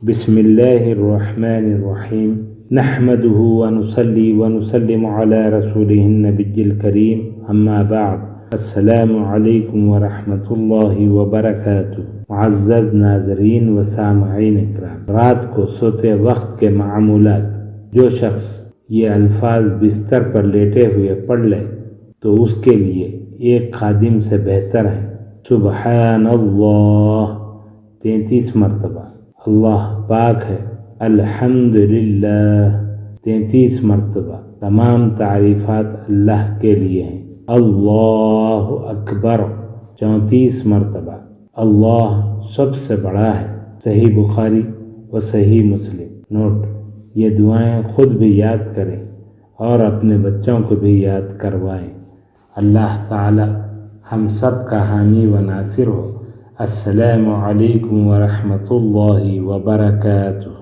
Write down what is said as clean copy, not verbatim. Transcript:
بسم الله الرحمن الرحيم نحمده ونصلي ونسلم على رسوله النبي الكريم أما بعد السلام علیکم ورحمۃ اللہ وبرکاتہ۔ معزز ناظرین و سامعین اکرام، رات کو سوتے وقت کے معمولات۔ جو شخص یہ الفاظ بستر پر لیٹے ہوئے پڑھ لے تو اس کے لیے ایک خادم سے بہتر ہے۔ سبحان اللہ 33 مرتبہ، اللہ پاک ہے، الحمدللہ 33 مرتبہ، تمام تعریفات اللہ کے لیے ہیں۔ اللہ اکبر 34 مرتبہ، اللہ سب سے بڑا ہے۔ صحیح بخاری و صحیح مسلم۔ نوٹ: یہ دعائیں خود بھی یاد کریں اور اپنے بچوں کو بھی یاد کروائیں۔ اللہ تعالی ہم سب کا حامی و ناصر ہو۔ السلام علیکم ورحمۃ اللہ وبرکاتہ۔